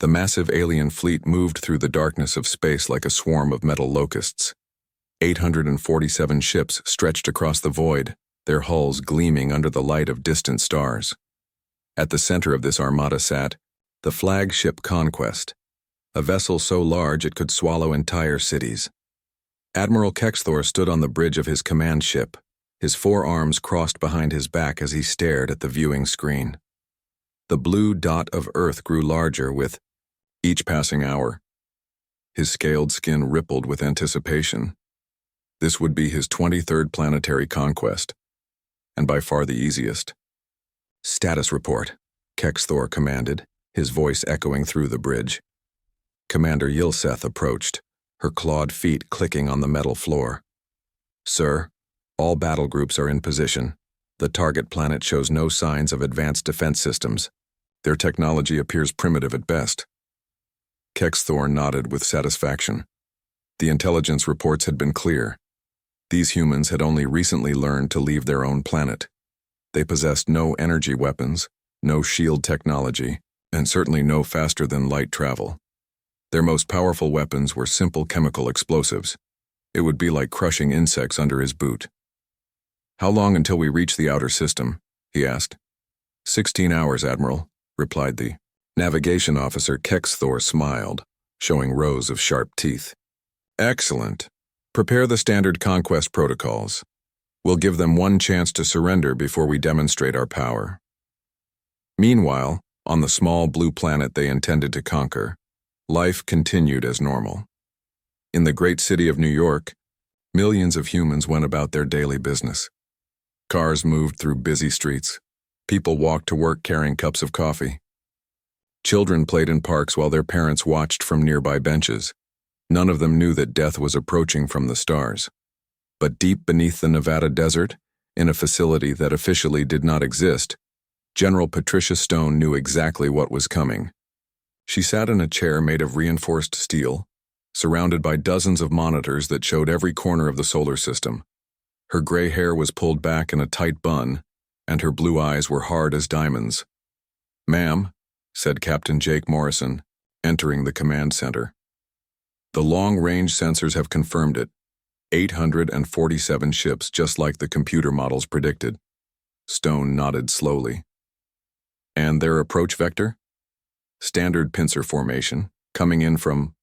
The massive alien fleet moved through the darkness of space like a swarm of metal locusts. 847 ships stretched across the void, their hulls gleaming under the light of distant stars. At the center of this armada sat the flagship Conquest, a vessel so large it could swallow entire cities. Admiral Kexthor stood on the bridge of his command ship, his forearms crossed behind his back as he stared at the viewing screen. The blue dot of Earth grew larger with each passing hour. His scaled skin rippled with anticipation. This would be his 23rd planetary conquest, and by far the easiest. "Status report," Kexthor commanded, his voice echoing through the bridge. Commander Yilseth approached, her clawed feet clicking on the metal floor. "Sir, all battle groups are in position. The target planet shows no signs of advanced defense systems. Their technology appears primitive at best." Kexthor nodded with satisfaction. The intelligence reports had been clear. These humans had only recently learned to leave their own planet. They possessed no energy weapons, no shield technology, and certainly no faster-than-light travel. Their most powerful weapons were simple chemical explosives. It would be like crushing insects under his boot. "How long until we reach the outer system?" he asked. 16 hours, Admiral," replied the navigation officer. Kexthor smiled, showing rows of sharp teeth. "Excellent. Prepare the standard conquest protocols. We'll give them one chance to surrender before we demonstrate our power." Meanwhile, on the small blue planet they intended to conquer, life continued as normal. In the great city of New York, millions of humans went about their daily business. Cars moved through busy streets. People walked to work carrying cups of coffee. Children played in parks while their parents watched from nearby benches. None of them knew that death was approaching from the stars. But deep beneath the Nevada desert, in a facility that officially did not exist, General Patricia Stone knew exactly what was coming. She sat in a chair made of reinforced steel, surrounded by dozens of monitors that showed every corner of the solar system. Her gray hair was pulled back in a tight bun, and her blue eyes were hard as diamonds. "Ma'am," said Captain Jake Morrison, entering the command center. "The long-range sensors have confirmed it. 847 ships, just like the computer models predicted." Stone nodded slowly. "And their approach vector?" "Standard pincer formation, coming in from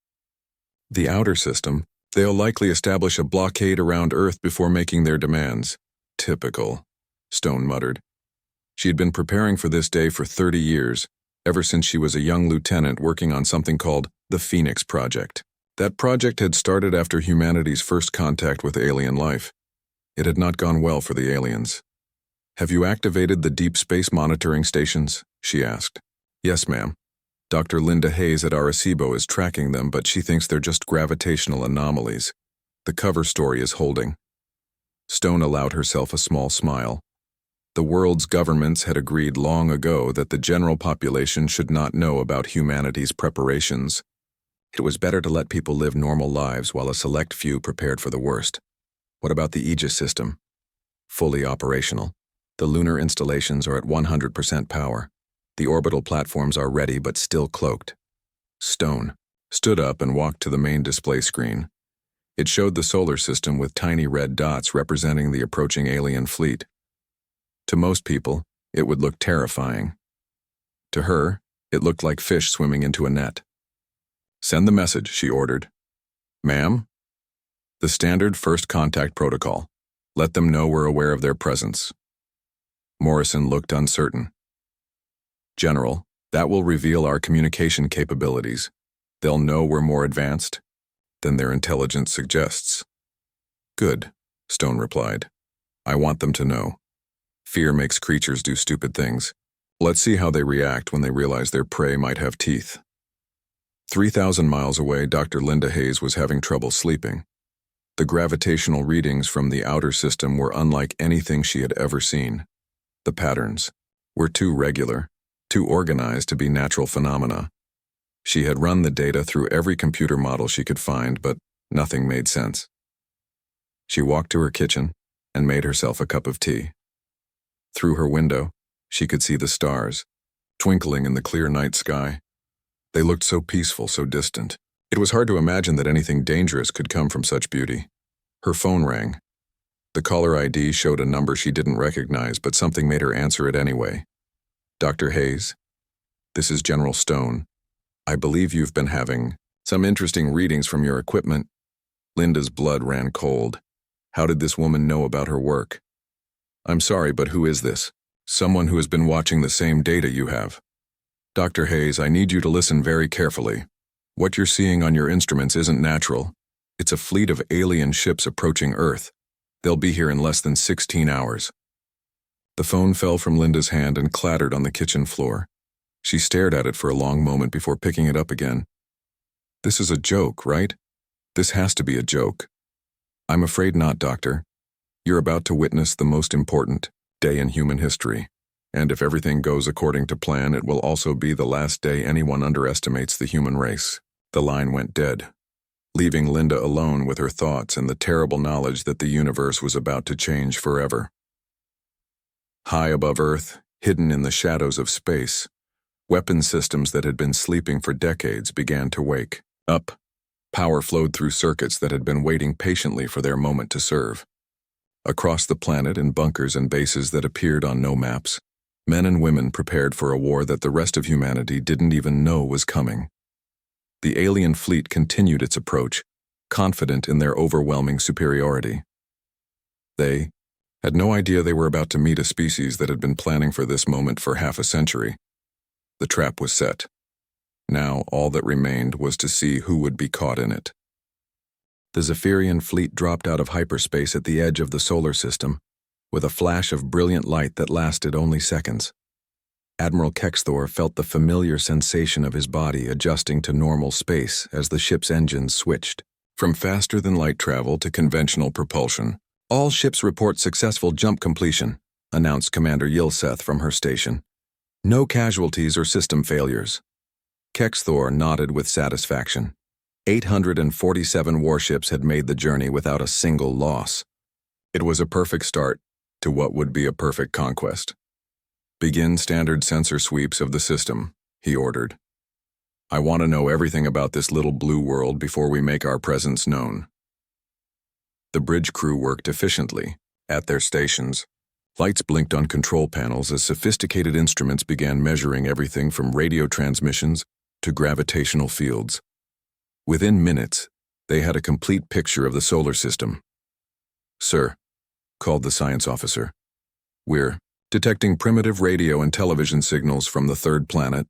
the outer system. They'll likely establish a blockade around Earth before making their demands." "Typical," Stone muttered. She had been preparing for this day for 30 years, ever since she was a young lieutenant working on something called the Phoenix Project. That project had started after humanity's first contact with alien life. It had not gone well for the aliens. "Have you activated the deep space monitoring stations?" she asked. "Yes, ma'am. Dr. Linda Hayes at Arecibo is tracking them, but she thinks they're just gravitational anomalies. The cover story is holding." Stone allowed herself a small smile. The world's governments had agreed long ago that the general population should not know about humanity's preparations. It was better to let people live normal lives while a select few prepared for the worst. "What about the Aegis system?" "Fully operational. The lunar installations are at 100% power. The orbital platforms are ready but still cloaked." Stone stood up and walked to the main display screen. It showed the solar system with tiny red dots representing the approaching alien fleet. To most people, it would look terrifying. To her, it looked like fish swimming into a net. "Send the message," she ordered. "Ma'am?" "The standard first contact protocol. Let them know we're aware of their presence." Morrison looked uncertain. "General, that will reveal our communication capabilities. They'll know we're more advanced than their intelligence suggests." "Good," Stone replied. "I want them to know. Fear makes creatures do stupid things. Let's see how they react when they realize their prey might have teeth." 3,000 miles away, Dr. Linda Hayes was having trouble sleeping. The gravitational readings from the outer system were unlike anything she had ever seen. The patterns were too regular, too organized to be natural phenomena. She had run the data through every computer model she could find, but nothing made sense. She walked to her kitchen and made herself a cup of tea. Through her window, she could see the stars, twinkling in the clear night sky. They looked so peaceful, so distant. It was hard to imagine that anything dangerous could come from such beauty. Her phone rang. The caller ID showed a number she didn't recognize, but something made her answer it anyway. Dr. Hayes, this is General Stone. I believe you've been having some interesting readings from your equipment. Linda's blood ran cold. How did this woman know about her work? I'm sorry, but who is this? Someone who has been watching the same data you have. Dr. Hayes, I need you to listen very carefully. What you're seeing on your instruments isn't natural. It's a fleet of alien ships approaching Earth. They'll be here in less than 16 hours. The phone fell from Linda's hand and clattered on the kitchen floor. She stared at it for a long moment before picking it up again. This is a joke, right? This has to be a joke. I'm afraid not, Doctor. You're about to witness the most important day in human history. And if everything goes according to plan, it will also be the last day anyone underestimates the human race. The line went dead, leaving Linda alone with her thoughts and the terrible knowledge that the universe was about to change forever. High above Earth, hidden in the shadows of space, weapon systems that had been sleeping for decades began to wake up. Power flowed through circuits that had been waiting patiently for their moment to serve. Across the planet, in bunkers and bases that appeared on no maps, men and women prepared for a war that the rest of humanity didn't even know was coming. The alien fleet continued its approach, confident in their overwhelming superiority. They had no idea they were about to meet a species that had been planning for this moment for half a century. The trap was set. Now all that remained was to see who would be caught in it. The Zephyrian fleet dropped out of hyperspace at the edge of the solar system, with a flash of brilliant light that lasted only seconds. Admiral Kexthor felt the familiar sensation of his body adjusting to normal space as the ship's engines switched from faster-than-light travel to conventional propulsion. All ships report successful jump completion, announced Commander Yilseth from her station. No casualties or system failures. Kexthor nodded with satisfaction. 847 warships had made the journey without a single loss. It was a perfect start to what would be a perfect conquest. Begin standard sensor sweeps of the system, he ordered. I want to know everything about this little blue world before we make our presence known. The bridge crew worked efficiently. At their stations, lights blinked on control panels as sophisticated instruments began measuring everything from radio transmissions to gravitational fields. Within minutes, they had a complete picture of the solar system. Sir, called the science officer, we're detecting primitive radio and television signals from the third planet.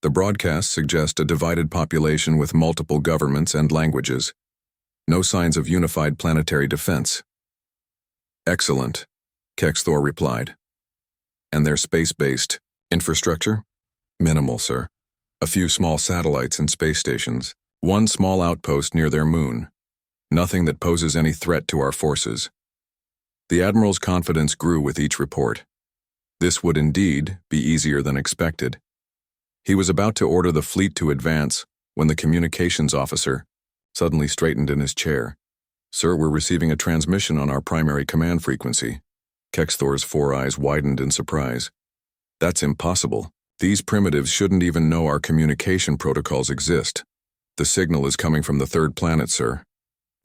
The broadcasts suggest a divided population with multiple governments and languages. No signs of unified planetary defense. Excellent, Kexthor replied. And their space-based infrastructure? Minimal, sir. A few small satellites and space stations. One small outpost near their moon. Nothing that poses any threat to our forces. The Admiral's confidence grew with each report. This would indeed be easier than expected. He was about to order the fleet to advance when the communications officer suddenly straightened in his chair. Sir, we're receiving a transmission on our primary command frequency. Kexthor's four eyes widened in surprise. That's impossible. These primitives shouldn't even know our communication protocols exist. The signal is coming from the third planet, sir.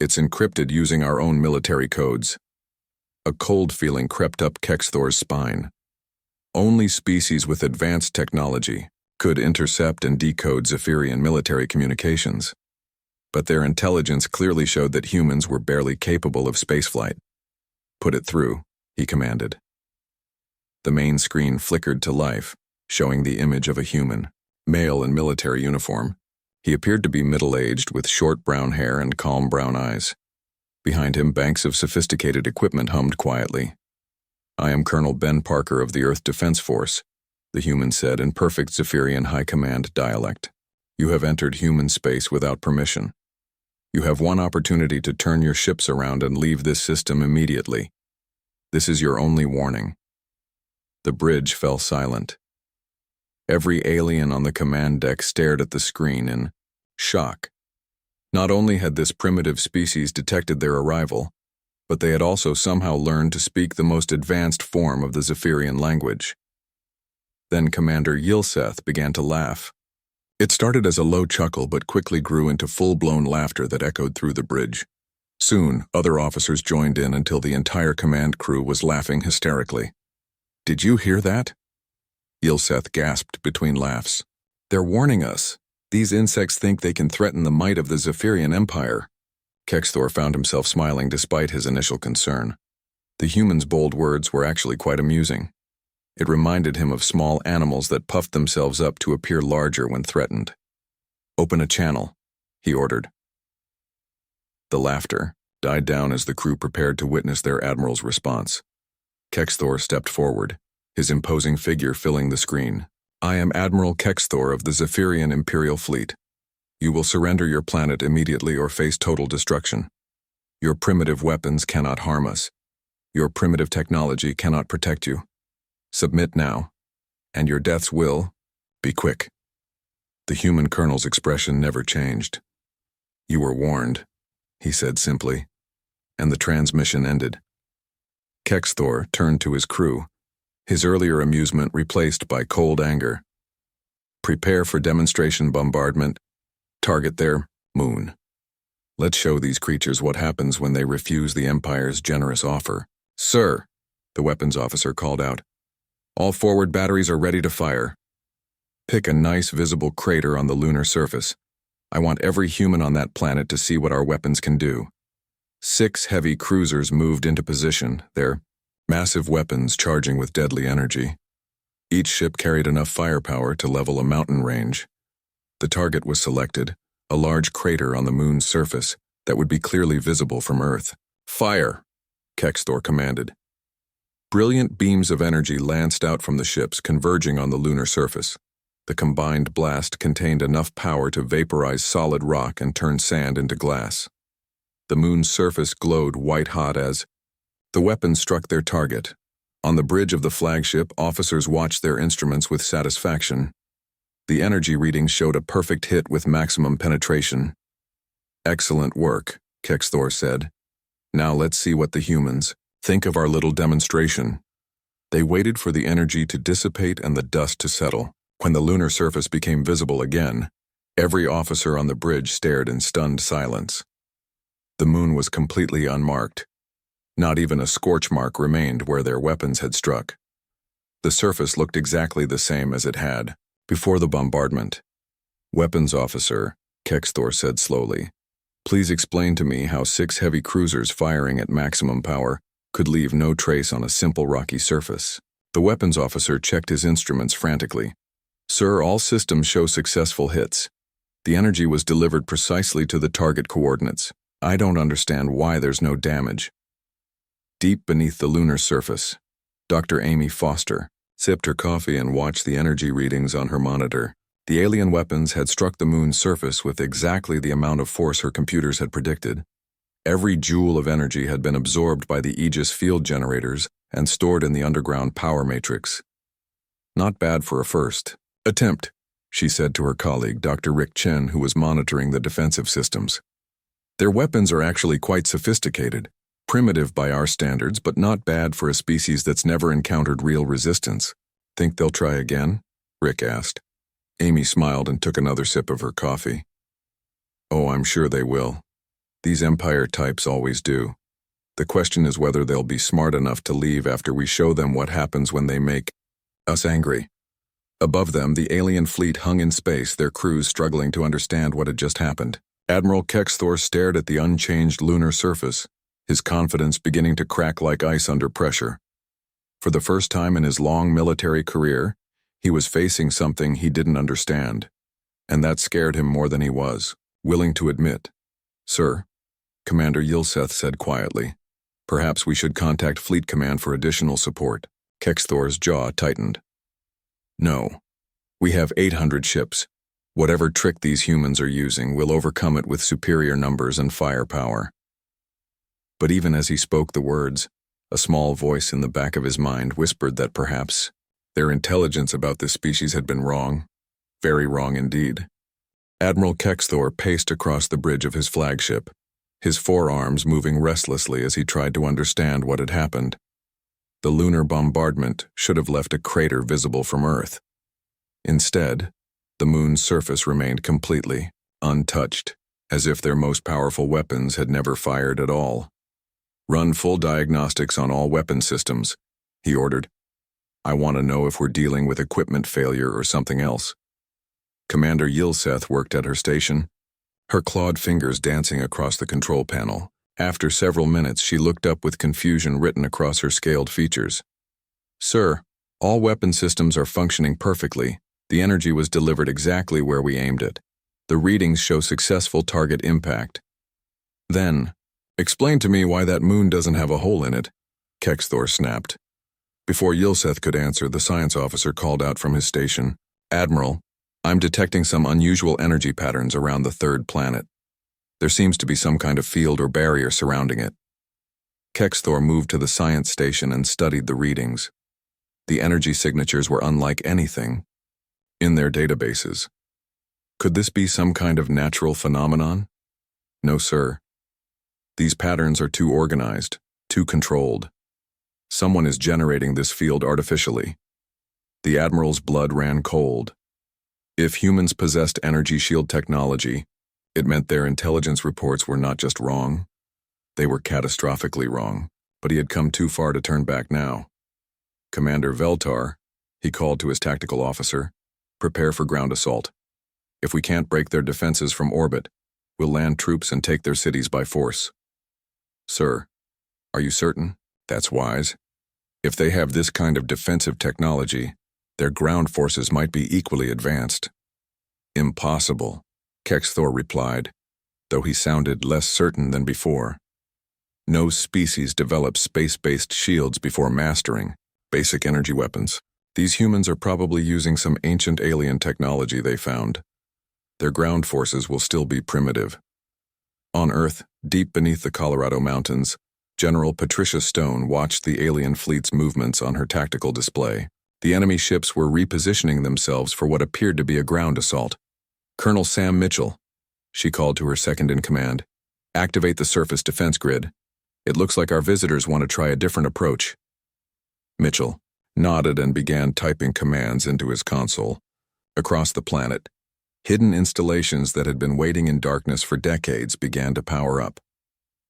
It's encrypted using our own military codes. A cold feeling crept up Kexthor's spine. Only species with advanced technology could intercept and decode Zephyrian military communications. But their intelligence clearly showed that humans were barely capable of spaceflight. Put it through, he commanded. The main screen flickered to life, showing the image of a human, male in military uniform. He appeared to be middle-aged with short brown hair and calm brown eyes. Behind him, banks of sophisticated equipment hummed quietly. I am Colonel Ben Parker of the Earth Defense Force, the human said in perfect Zephyrian high command dialect. You have entered human space without permission. You have one opportunity to turn your ships around and leave this system immediately. This is your only warning. The bridge fell silent. Every alien on the command deck stared at the screen in shock. Not only had this primitive species detected their arrival, but they had also somehow learned to speak the most advanced form of the Zephyrian language. Then Commander Yilseth began to laugh. It started as a low chuckle but quickly grew into full-blown laughter that echoed through the bridge. Soon, other officers joined in until the entire command crew was laughing hysterically. "Did you hear that?" Yilseth gasped between laughs. "They're warning us. These insects think they can threaten the might of the Zephyrian Empire." Kexthor found himself smiling despite his initial concern. The human's bold words were actually quite amusing. It reminded him of small animals that puffed themselves up to appear larger when threatened. "Open a channel," he ordered. The laughter died down as the crew prepared to witness their admiral's response. Kexthor stepped forward, his imposing figure filling the screen. "I am Admiral Kexthor of the Zephyrian Imperial Fleet. You will surrender your planet immediately or face total destruction. Your primitive weapons cannot harm us. Your primitive technology cannot protect you. Submit now, and your deaths will be quick." The human colonel's expression never changed. "You were warned," he said simply, and the transmission ended. Kexthor turned to his crew, his earlier amusement replaced by cold anger. "Prepare for demonstration bombardment. Target their moon. Let's show these creatures what happens when they refuse the Empire's generous offer." "Sir," the weapons officer called out, "all forward batteries are ready to fire. Pick a nice visible crater on the lunar surface. I want every human on that planet to see what our weapons can do." 6 heavy cruisers moved into position, their massive weapons charging with deadly energy. Each ship carried enough firepower to level a mountain range. The target was selected, a large crater on the moon's surface that would be clearly visible from Earth. "Fire!" Kexthor commanded. Brilliant beams of energy lanced out from the ships, converging on the lunar surface. The combined blast contained enough power to vaporize solid rock and turn sand into glass. The moon's surface glowed white-hot as the weapons struck their target. On the bridge of the flagship, officers watched their instruments with satisfaction. The energy readings showed a perfect hit with maximum penetration. "Excellent work," Kexthor said. "Now let's see what the humans think of our little demonstration." They waited for the energy to dissipate and the dust to settle. When the lunar surface became visible again, every officer on the bridge stared in stunned silence. The moon was completely unmarked. Not even a scorch mark remained where their weapons had struck. The surface looked exactly the same as it had before the bombardment. "Weapons officer," Kexthor said slowly, "please explain to me how 6 heavy cruisers firing at maximum power could leave no trace on a simple rocky surface." The weapons officer checked his instruments frantically. "Sir, all systems show successful hits. The energy was delivered precisely to the target coordinates. I don't understand why there's no damage." Deep beneath the lunar surface, Dr. Amy Foster sipped her coffee and watched the energy readings on her monitor. The alien weapons had struck the moon's surface with exactly the amount of force her computers had predicted. Every joule of energy had been absorbed by the Aegis field generators and stored in the underground power matrix. "Not bad for a first attempt," she said to her colleague, Dr. Rick Chen, who was monitoring the defensive systems. "Their weapons are actually quite sophisticated. Primitive by our standards, but not bad for a species that's never encountered real resistance." "Think they'll try again?" Rick asked. Amy smiled and took another sip of her coffee. "Oh, I'm sure they will. These Empire types always do. The question is whether they'll be smart enough to leave after we show them what happens when they make us angry." Above them, the alien fleet hung in space, their crews struggling to understand what had just happened. Admiral Kexthor stared at the unchanged lunar surface, his confidence beginning to crack like ice under pressure. For the first time in his long military career, he was facing something he didn't understand, and that scared him more than he was willing to admit. "Sir," Commander Yilseth said quietly, "perhaps we should contact Fleet Command for additional support." Kexthor's jaw tightened. "No. We have 800 ships. Whatever trick these humans are using, we'll overcome it with superior numbers and firepower." But even as he spoke the words, a small voice in the back of his mind whispered that perhaps their intelligence about this species had been wrong, very wrong indeed. Admiral Kexthor paced across the bridge of his flagship, his forearms moving restlessly as he tried to understand what had happened. The lunar bombardment should have left a crater visible from Earth. Instead, The moon's surface remained completely untouched, as if their most powerful weapons had never fired at all. "Run full diagnostics on all weapon systems," he ordered. "I want to know if we're dealing with equipment failure or something else." Commander Yilseth worked at her station, her clawed fingers dancing across the control panel. After several minutes, she looked up with confusion written across her scaled features. "Sir, all weapon systems are functioning perfectly. The energy was delivered exactly where we aimed it. The readings show successful target impact." "Then, explain to me why that moon doesn't have a hole in it," Kexthor snapped. Before Yilseth could answer, the science officer called out from his station, "Admiral, I'm detecting some unusual energy patterns around the third planet. There seems to be some kind of field or barrier surrounding it." Kexthor moved to the science station and studied the readings. The energy signatures were unlike anything in their databases. Could this be some kind of natural phenomenon? No, sir. These patterns are too organized, too controlled. Someone is generating this field artificially. The Admiral's blood ran cold. If humans possessed energy shield technology, it meant their intelligence reports were not just wrong, they were catastrophically wrong, but he had come too far to turn back now. "Commander Veltar," he called to his tactical officer, "prepare for ground assault. If we can't break their defenses from orbit, we'll land troops and take their cities by force." "Sir, are you certain? That's wise. If they have this kind of defensive technology, their ground forces might be equally advanced." "Impossible," Kexthor replied, though he sounded less certain than before. "No species develops space-based shields before mastering basic energy weapons. These humans are probably using some ancient alien technology they found. Their ground forces will still be primitive." On Earth, deep beneath the Colorado Mountains, General Patricia Stone watched the alien fleet's movements on her tactical display. The enemy ships were repositioning themselves for what appeared to be a ground assault. "Colonel Sam Mitchell," she called to her second-in-command, "activate the surface defense grid. It looks like our visitors want to try a different approach." Mitchell nodded and began typing commands into his console. Across the planet, hidden installations that had been waiting in darkness for decades began to power up.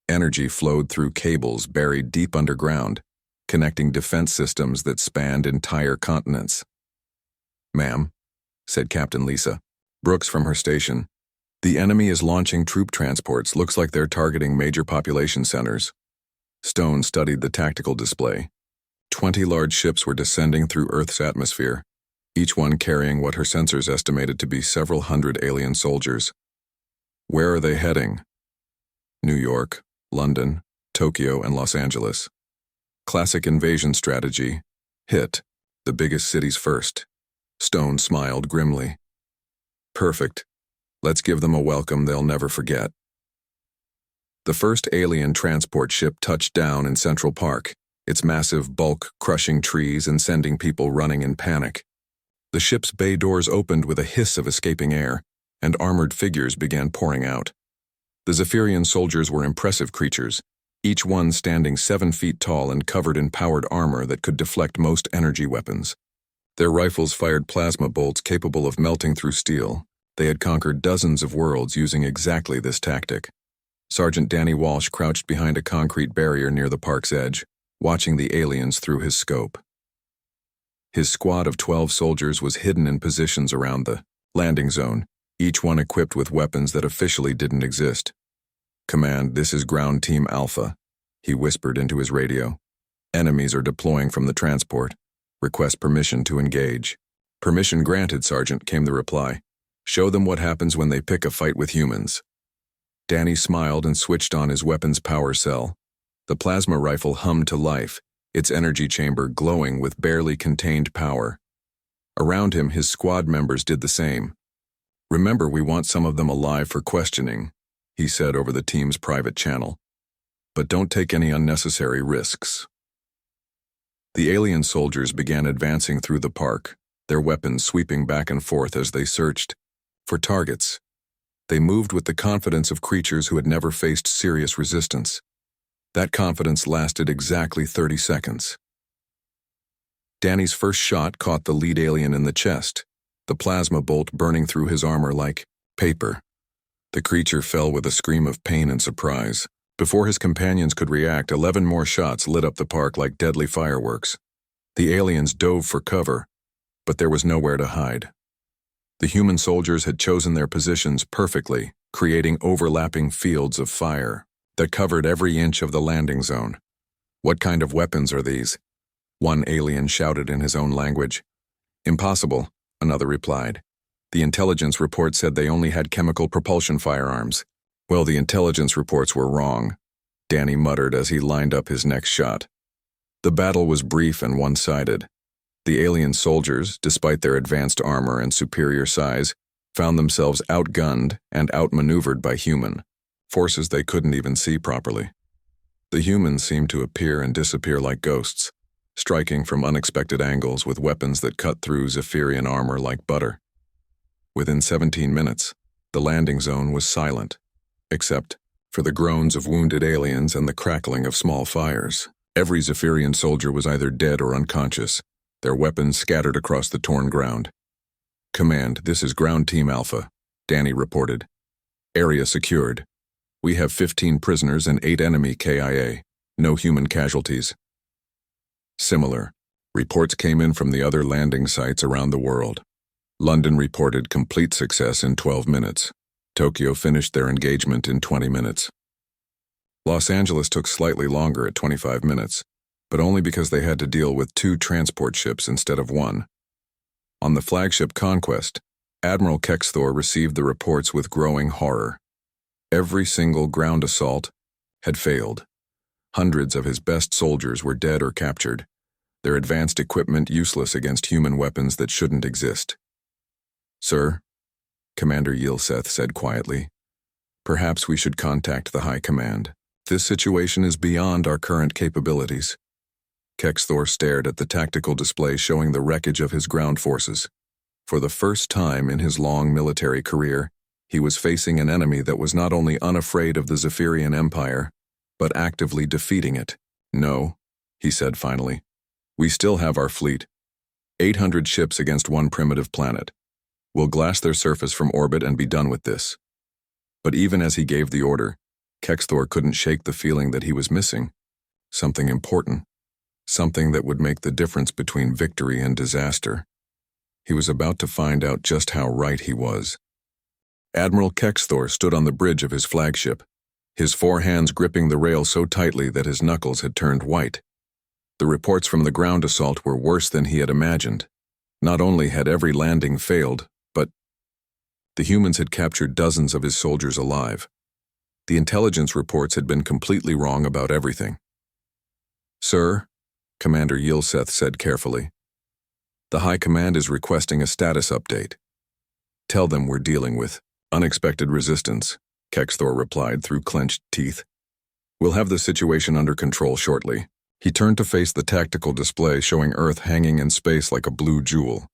Energy flowed through cables buried deep underground, connecting defense systems that spanned entire continents. "Ma'am," said Captain Lisa Brooks from her station, "the enemy is launching troop transports. Looks like they're targeting major population centers." Stone studied the tactical display. 20 large ships were descending through Earth's atmosphere, each one carrying what her sensors estimated to be several hundred alien soldiers. "Where are they heading?" "New York, London, Tokyo, and Los Angeles. Classic invasion strategy. Hit the biggest cities first." Stone smiled grimly. "Perfect. Let's give them a welcome they'll never forget." The first alien transport ship touched down in Central Park, its massive bulk crushing trees and sending people running in panic. The ship's bay doors opened with a hiss of escaping air, and armored figures began pouring out. The Zephyrian soldiers were impressive creatures, each one standing 7 feet tall and covered in powered armor that could deflect most energy weapons. Their rifles fired plasma bolts capable of melting through steel. They had conquered dozens of worlds using exactly this tactic. Sergeant Danny Walsh crouched behind a concrete barrier near the park's edge, watching the aliens through his scope. His squad of 12 soldiers was hidden in positions around the landing zone, each one equipped with weapons that officially didn't exist. "Command, this is Ground Team Alpha," he whispered into his radio. "Enemies are deploying from the transport. Request permission to engage." "Permission granted, Sergeant," came the reply. "Show them what happens when they pick a fight with humans." Danny smiled and switched on his weapon's power cell. The plasma rifle hummed to life, its energy chamber glowing with barely contained power. Around him, his squad members did the same. "Remember, we want some of them alive for questioning," he said over the team's private channel. "But don't take any unnecessary risks." The alien soldiers began advancing through the park, their weapons sweeping back and forth as they searched for targets. They moved with the confidence of creatures who had never faced serious resistance. That confidence lasted exactly 30 seconds. Danny's first shot caught the lead alien in the chest. the plasma bolt burning through his armor like paper. The creature fell with a scream of pain and surprise. Before his companions could react, 11 more shots lit up the park like deadly fireworks. The aliens dove for cover, but there was nowhere to hide. The human soldiers had chosen their positions perfectly, creating overlapping fields of fire that covered every inch of the landing zone. "What kind of weapons are these?" one alien shouted in his own language. "Impossible," another replied. "The intelligence report said they only had chemical propulsion firearms." "Well, the intelligence reports were wrong," Danny muttered as he lined up his next shot. The battle was brief and one-sided. The alien soldiers, despite their advanced armor and superior size, found themselves outgunned and outmaneuvered by human forces they couldn't even see properly. The humans seemed to appear and disappear like ghosts, striking from unexpected angles with weapons that cut through Zephyrian armor like butter. Within 17 minutes, the landing zone was silent, except for the groans of wounded aliens and the crackling of small fires. Every Zephyrian soldier was either dead or unconscious, their weapons scattered across the torn ground. "Command, this is Ground Team Alpha," Danny reported. "Area secured. We have 15 prisoners and 8 enemy KIA. No human casualties." Similar reports came in from the other landing sites around the world. London reported complete success in 12 minutes. Tokyo finished their engagement in 20 minutes. Los Angeles took slightly longer at 25 minutes, but only because they had to deal with 2 transport ships instead of 1. On the flagship Conquest, Admiral Kexthor received the reports with growing horror. Every single ground assault had failed. Hundreds of his best soldiers were dead or captured, their advanced equipment useless against human weapons that shouldn't exist. "Sir," Commander Yilseth said quietly, "perhaps we should contact the High Command. This situation is beyond our current capabilities." Kexthor stared at the tactical display showing the wreckage of his ground forces. For the first time in his long military career, he was facing an enemy that was not only unafraid of the Zephyrian Empire, but actively defeating it. "No," he said finally. "We still have our fleet. 800 ships against one primitive planet. We'll glass their surface from orbit and be done with this." But even as he gave the order, Kexthor couldn't shake the feeling that he was missing something important, something that would make the difference between victory and disaster. He was about to find out just how right he was. Admiral Kexthor stood on the bridge of his flagship, his 4 hands gripping the rail so tightly that his knuckles had turned white. The reports from the ground assault were worse than he had imagined. Not only had every landing failed, but the humans had captured dozens of his soldiers alive. The intelligence reports had been completely wrong about everything. "Sir," Commander Yilseth said carefully, "the High Command is requesting a status update. Tell them we're dealing with unexpected resistance," Kexthor replied through clenched teeth. "We'll have the situation under control shortly." He turned to face the tactical display showing Earth hanging in space like a blue jewel.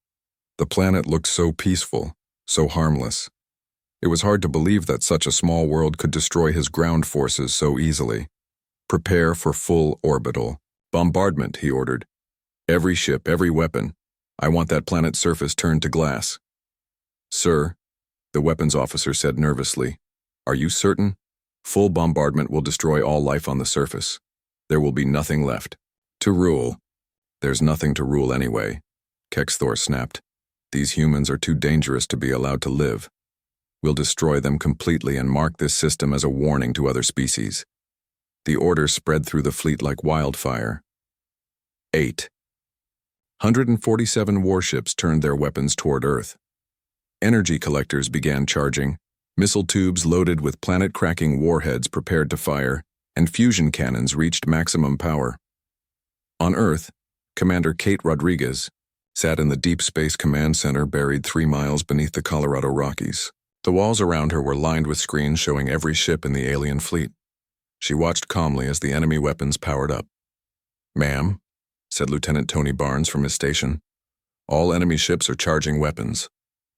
The planet looked so peaceful, so harmless. It was hard to believe that such a small world could destroy his ground forces so easily. "Prepare for full orbital bombardment," he ordered. "Every ship, every weapon. I want that planet's surface turned to glass." "Sir," the weapons officer said nervously, "are you certain? Full bombardment will destroy all life on the surface. There will be nothing left to rule." "There's nothing to rule anyway," Kexthor snapped. "These humans are too dangerous to be allowed to live. We'll destroy them completely and mark this system as a warning to other species." The order spread through the fleet like wildfire. 8. 147 warships turned their weapons toward Earth. Energy collectors began charging, missile tubes loaded with planet-cracking warheads prepared to fire, and fusion cannons reached maximum power. On Earth, Commander Kate Rodriguez sat in the Deep Space Command Center buried 3 miles beneath the Colorado Rockies. The walls around her were lined with screens showing every ship in the alien fleet. She watched calmly as the enemy weapons powered up. "Ma'am," said Lieutenant Tony Barnes from his station, "all enemy ships are charging weapons.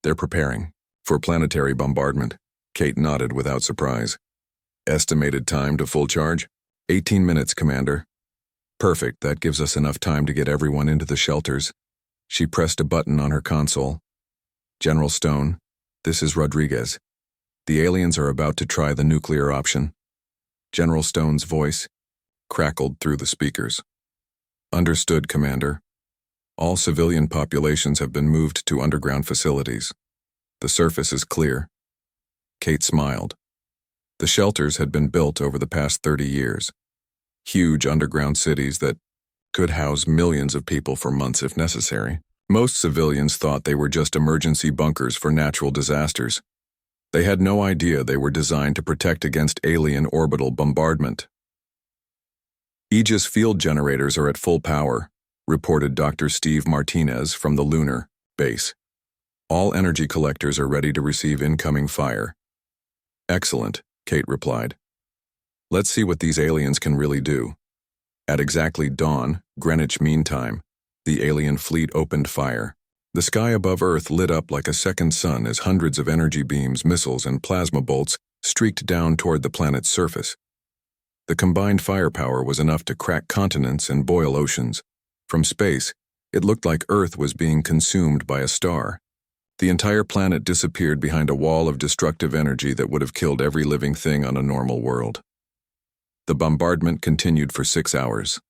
They're preparing for planetary bombardment." Kate nodded without surprise. "Estimated time to full charge?" 18 minutes, Commander." "Perfect, that gives us enough time to get everyone into the shelters." She pressed a button on her console. General Stone, this is Rodriguez. The aliens are about to try the nuclear option. General Stone's voice crackled through the speakers. Understood, Commander. All civilian populations have been moved to underground facilities. The surface is clear. Kate smiled. The shelters had been built over the past 30 years. Huge underground cities that could house millions of people for months if necessary. Most civilians thought they were just emergency bunkers for natural disasters. They had no idea they were designed to protect against alien orbital bombardment. Aegis field generators are at full power, reported Dr. Steve Martinez from the lunar base. All energy collectors are ready to receive incoming fire. Excellent, Kate replied. Let's see what these aliens can really do. At exactly dawn, Greenwich Mean Time, the alien fleet opened fire. The sky above Earth lit up like a second sun as hundreds of energy beams, missiles, and plasma bolts streaked down toward the planet's surface. The combined firepower was enough to crack continents and boil oceans. From space, it looked like Earth was being consumed by a star. The entire planet disappeared behind a wall of destructive energy that would have killed every living thing on a normal world. The bombardment continued for 6 hours.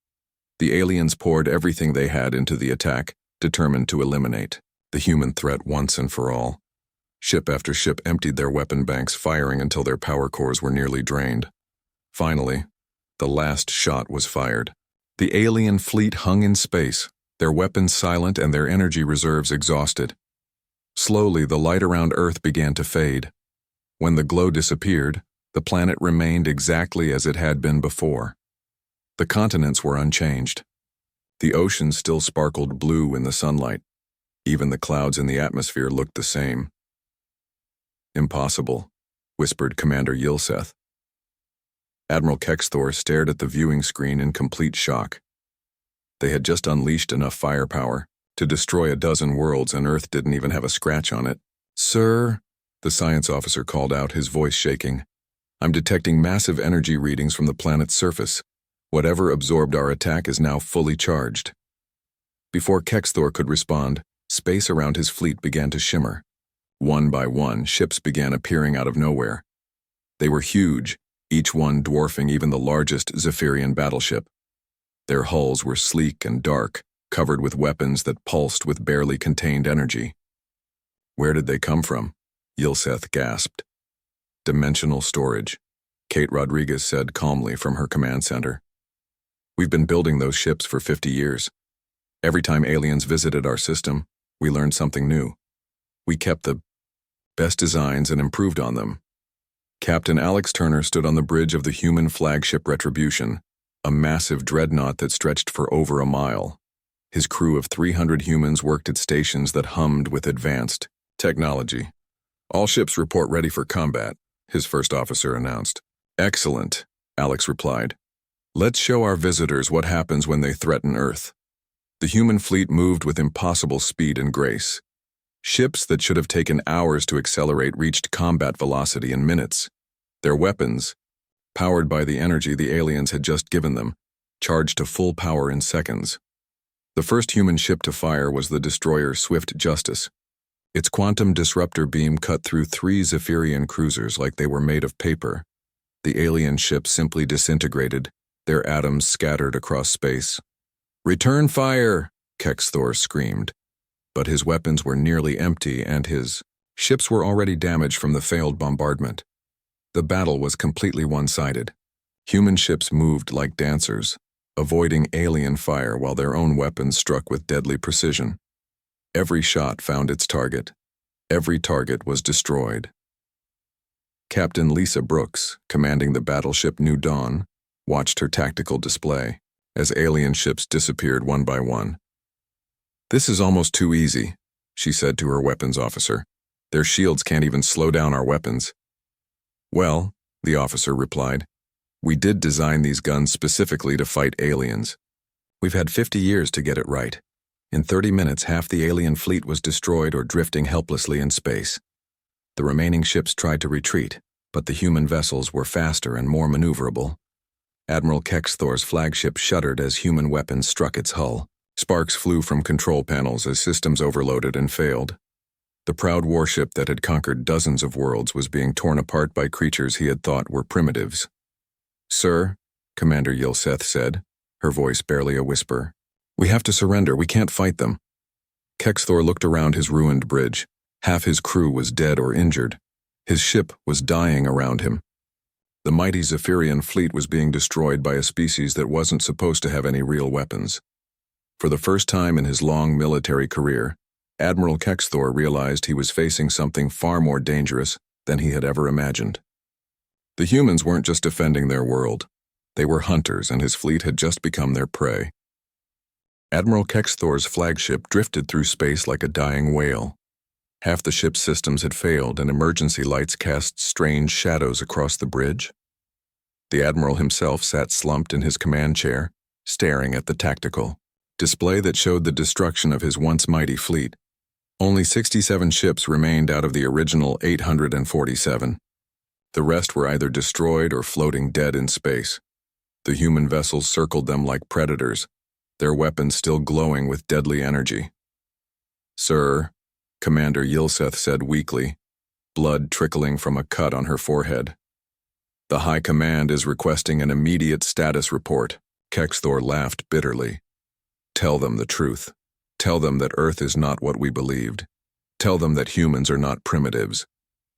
The aliens poured everything they had into the attack, determined to eliminate the human threat once and for all. Ship after ship emptied their weapon banks, firing until their power cores were nearly drained. Finally, the last shot was fired. The alien fleet hung in space, their weapons silent and their energy reserves exhausted. Slowly, the light around Earth began to fade. When the glow disappeared, the planet remained exactly as it had been before. The continents were unchanged. The ocean still sparkled blue in the sunlight. Even the clouds in the atmosphere looked the same. Impossible, whispered Commander Yilseth. Admiral Kexthor stared at the viewing screen in complete shock. They had just unleashed enough firepower to destroy a dozen worlds, and Earth didn't even have a scratch on it. Sir, the science officer called out, his voice shaking. I'm detecting massive energy readings from the planet's surface. Whatever absorbed our attack is now fully charged. Before Kexthor could respond, space around his fleet began to shimmer. One by one, ships began appearing out of nowhere. They were huge, each one dwarfing even the largest Zephyrian battleship. Their hulls were sleek and dark, covered with weapons that pulsed with barely contained energy. Where did they come from? Yilseth gasped. Dimensional storage, Kate Rodriguez said calmly from her command center. We've been building those ships for 50 years. Every time aliens visited our system, we learned something new. We kept the best designs and improved on them. Captain Alex Turner stood on the bridge of the human flagship Retribution, a massive dreadnought that stretched for over a mile. His crew of 300 humans worked at stations that hummed with advanced technology. All ships report ready for combat, his first officer announced. Excellent, Alex replied. Let's show our visitors what happens when they threaten Earth. The human fleet moved with impossible speed and grace. Ships that should have taken hours to accelerate reached combat velocity in minutes. Their weapons, powered by the energy the aliens had just given them, charged to full power in seconds. The first human ship to fire was the destroyer Swift Justice. Its quantum disruptor beam cut through 3 Zephyrian cruisers like they were made of paper. The alien ship simply disintegrated, their atoms scattered across space. Return fire, Kexthor screamed. But his weapons were nearly empty and his ships were already damaged from the failed bombardment. The battle was completely one-sided. Human ships moved like dancers, avoiding alien fire while their own weapons struck with deadly precision. Every shot found its target. Every target was destroyed. Captain Lisa Brooks, commanding the battleship New Dawn, watched her tactical display as alien ships disappeared one by one. This is almost too easy, she said to her weapons officer. Their shields can't even slow down our weapons. Well, the officer replied, we did design these guns specifically to fight aliens. We've had 50 years to get it right. In 30 minutes, half the alien fleet was destroyed or drifting helplessly in space. The remaining ships tried to retreat, but the human vessels were faster and more maneuverable. Admiral Kexthor's flagship shuddered as human weapons struck its hull. Sparks flew from control panels as systems overloaded and failed. The proud warship that had conquered dozens of worlds was being torn apart by creatures he had thought were primitives. "Sir," Commander Yilseth said, her voice barely a whisper, "we have to surrender. We can't fight them." Kexthor looked around his ruined bridge. Half his crew was dead or injured. His ship was dying around him. The mighty Zephyrian fleet was being destroyed by a species that wasn't supposed to have any real weapons. For the first time in his long military career, Admiral Kexthor realized he was facing something far more dangerous than he had ever imagined. The humans weren't just defending their world. They were hunters, and his fleet had just become their prey. Admiral Kexthor's flagship drifted through space like a dying whale. Half the ship's systems had failed, and emergency lights cast strange shadows across the bridge. The admiral himself sat slumped in his command chair, staring at the tactical display that showed the destruction of his once mighty fleet. Only 67 ships remained out of the original 847. The rest were either destroyed or floating dead in space. The human vessels circled them like predators, their weapons still glowing with deadly energy. "Sir," Commander Yilseth said weakly, blood trickling from a cut on her forehead. "The High Command is requesting an immediate status report." Kexthor laughed bitterly. "Tell them the truth. Tell them that Earth is not what we believed. Tell them that humans are not primitives.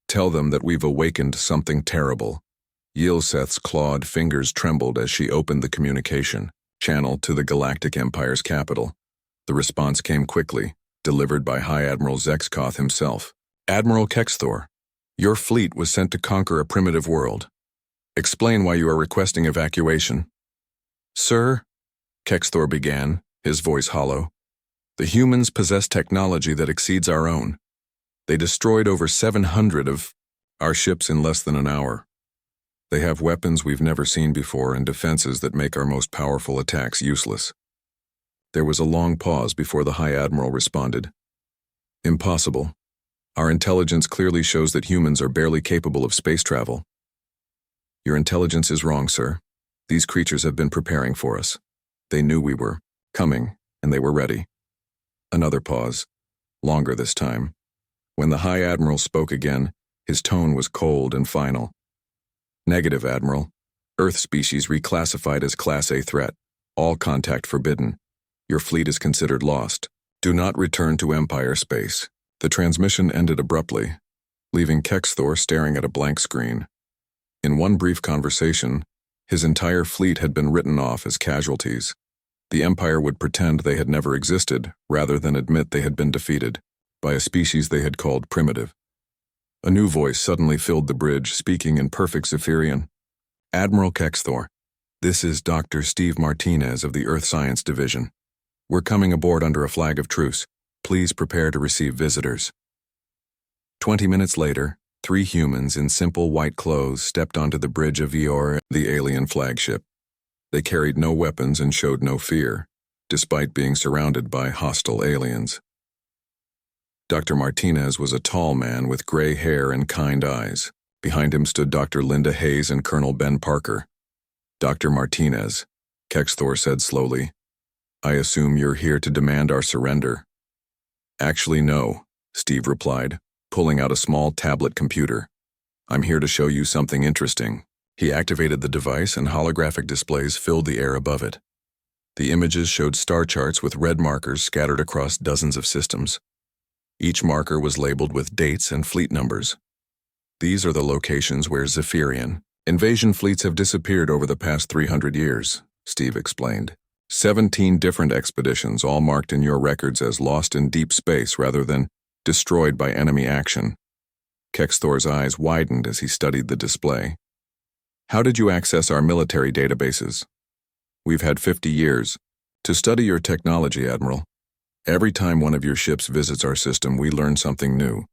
Tell them that we've awakened something terrible." Yilseth's clawed fingers trembled as she opened the communication channel to the Galactic Empire's capital. The response came quickly, delivered by High Admiral Zexkoth himself. "Admiral Kexthor, your fleet was sent to conquer a primitive world. Explain why you are requesting evacuation." "Sir," Kexthor began, his voice hollow, "the humans possess technology that exceeds our own. They destroyed over 700 of our ships in less than an hour. They have weapons we've never seen before and defenses that make our most powerful attacks useless." There was a long pause before the High Admiral responded. "Impossible. Our intelligence clearly shows that humans are barely capable of space travel." "Your intelligence is wrong, sir. These creatures have been preparing for us. They knew we were coming, and they were ready." Another pause, longer this time. When the High Admiral spoke again, his tone was cold and final. "Negative, Admiral. Earth species reclassified as Class A threat. All contact forbidden. Your fleet is considered lost. Do not return to Empire space." The transmission ended abruptly, leaving Kexthor staring at a blank screen. In one brief conversation, his entire fleet had been written off as casualties. The Empire would pretend they had never existed, rather than admit they had been defeated by a species they had called primitive. A new voice suddenly filled the bridge, speaking in perfect Zephyrian. "Admiral Kexthor, this is Dr. Steve Martinez of the Earth Science Division. We're coming aboard under a flag of truce. Please prepare to receive visitors." 20 minutes later, 3 humans in simple white clothes stepped onto the bridge of Vior, the alien flagship. They carried no weapons and showed no fear, despite being surrounded by hostile aliens. Dr. Martinez was a tall man with gray hair and kind eyes. Behind him stood Dr. Linda Hayes and Colonel Ben Parker. "Dr. Martinez," Kexthor said slowly, "I assume you're here to demand our surrender." "Actually, no," Steve replied, pulling out a small tablet computer. "I'm here to show you something interesting." He activated the device and holographic displays filled the air above it. The images showed star charts with red markers scattered across dozens of systems. Each marker was labeled with dates and fleet numbers. "These are the locations where Zephyrian invasion fleets have disappeared over the past 300 years, Steve explained. 17 different expeditions, all marked in your records as lost in deep space rather than destroyed by enemy action. Kexthor's eyes widened as he studied the display. "How did you access our military databases?" "We've had 50 years to study your technology, Admiral. Every time one of your ships visits our system, we learn something new.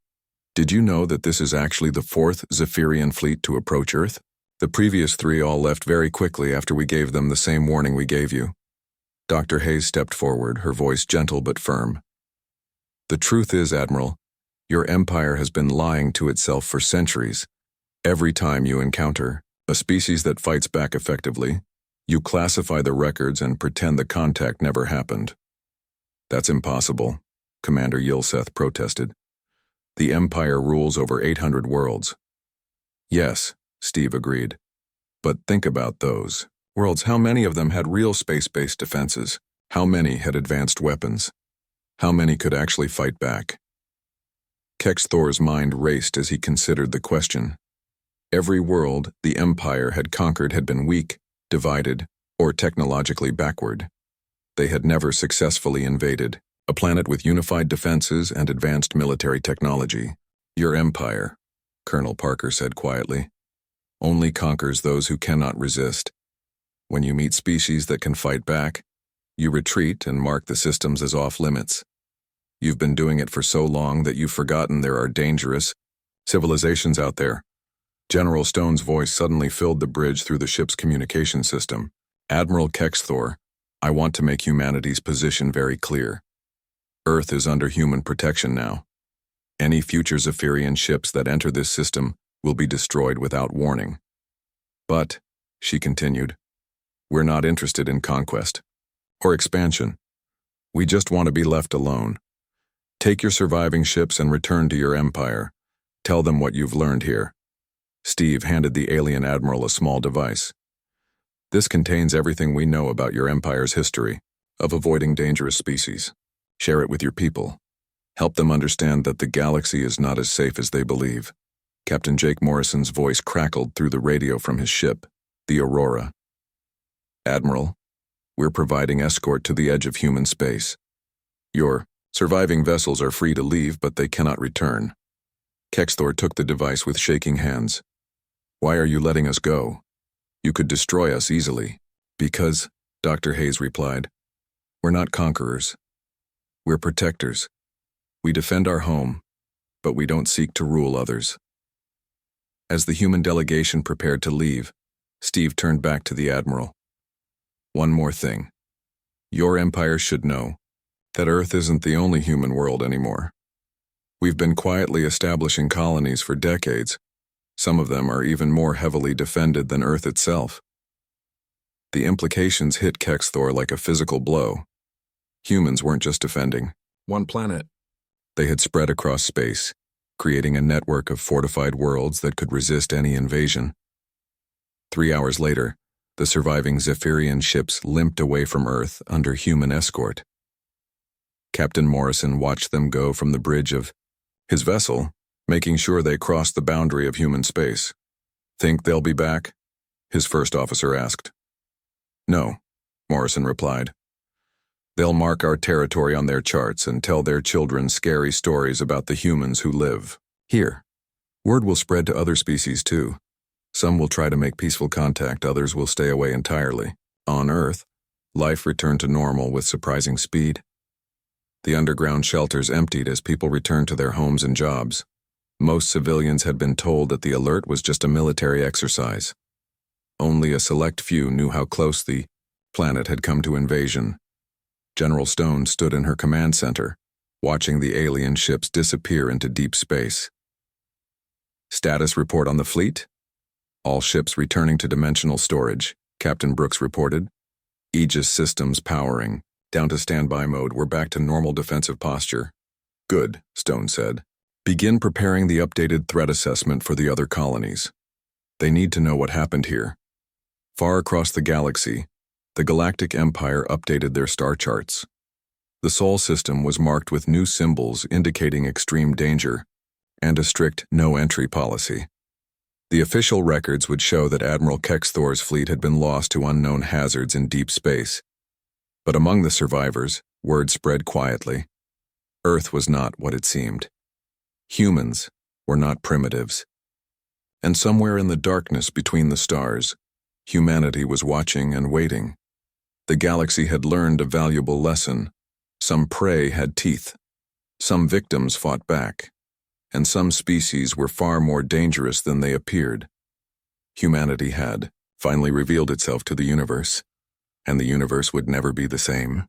Did you know that this is actually the 4th Zephyrian fleet to approach Earth? The previous 3 all left very quickly after we gave them the same warning we gave you." Dr. Hayes stepped forward, her voice gentle but firm. "The truth is, Admiral, your empire has been lying to itself for centuries. Every time you encounter a species that fights back effectively, you classify the records and pretend the contact never happened." "That's impossible," Commander Yilseth protested. The Empire rules over 800 worlds. Yes, Steve agreed. But think about those worlds. How many of them had real space-based defenses? How many had advanced weapons? How many could actually fight back? Kexthor's mind raced as he considered the question. Every world the Empire had conquered had been weak, divided, or technologically backward. They had never successfully invaded a planet with unified defenses and advanced military technology. Your Empire, Colonel Parker said quietly, only conquers those who cannot resist. When you meet species that can fight back, you retreat and mark the systems as off-limits. You've been doing it for so long that you've forgotten there are dangerous civilizations out there. General Stone's voice suddenly filled the bridge through the ship's communication system. Admiral Kexthor, I want to make humanity's position very clear. Earth is under human protection now. Any future Zephyrian ships that enter this system will be destroyed without warning. But, she continued, we're not interested in conquest or expansion. We just want to be left alone. Take your surviving ships and return to your Empire. Tell them what you've learned here. Steve handed the alien admiral a small device. This contains everything we know about your Empire's history of avoiding dangerous species. Share it with your people. Help them understand that the galaxy is not as safe as they believe. Captain Jake Morrison's voice crackled through the radio from his ship, the Aurora. Admiral, we're providing escort to the edge of human space. Your surviving vessels are free to leave, but they cannot return. Kexthor took the device with shaking hands. Why are you letting us go? You could destroy us easily. Because, Dr. Hayes replied, we're not conquerors. We're protectors. We defend our home, but we don't seek to rule others. As the human delegation prepared to leave, Steve turned back to the Admiral. One more thing. Your Empire should know that Earth isn't the only human world anymore. We've been quietly establishing colonies for decades. Some of them are even more heavily defended than Earth itself. The implications hit Kexthor like a physical blow. Humans weren't just defending one planet. They had spread across space, creating a network of fortified worlds that could resist any invasion. 3 hours later, the surviving Zephyrian ships limped away from Earth under human escort. Captain Morrison watched them go from the bridge of his vessel, making sure they crossed the boundary of human space. Think they'll be back? His first officer asked. No, Morrison replied. They'll mark our territory on their charts and tell their children scary stories about the humans who live here. Word will spread to other species too. Some will try to make peaceful contact, others will stay away entirely. On Earth, life returned to normal with surprising speed. The underground shelters emptied as people returned to their homes and jobs. Most civilians had been told that the alert was just a military exercise. Only a select few knew how close the planet had come to invasion. General Stone stood in her command center, watching the alien ships disappear into deep space. Status report on the fleet? All ships returning to dimensional storage, Captain Brooks reported. Aegis systems powering. Down to standby mode, we're back to normal defensive posture. Good, Stone said. Begin preparing the updated threat assessment for the other colonies. They need to know what happened here. Far across the galaxy, the Galactic Empire updated their star charts. The Sol system was marked with new symbols indicating extreme danger and a strict no-entry policy. The official records would show that Admiral Kexthor's fleet had been lost to unknown hazards in deep space. But among the survivors, word spread quietly. Earth was not what it seemed. Humans were not primitives. And somewhere in the darkness between the stars, humanity was watching and waiting. The galaxy had learned a valuable lesson. Some prey had teeth. Some victims fought back. And some species were far more dangerous than they appeared. Humanity had finally revealed itself to the universe, and the universe would never be the same.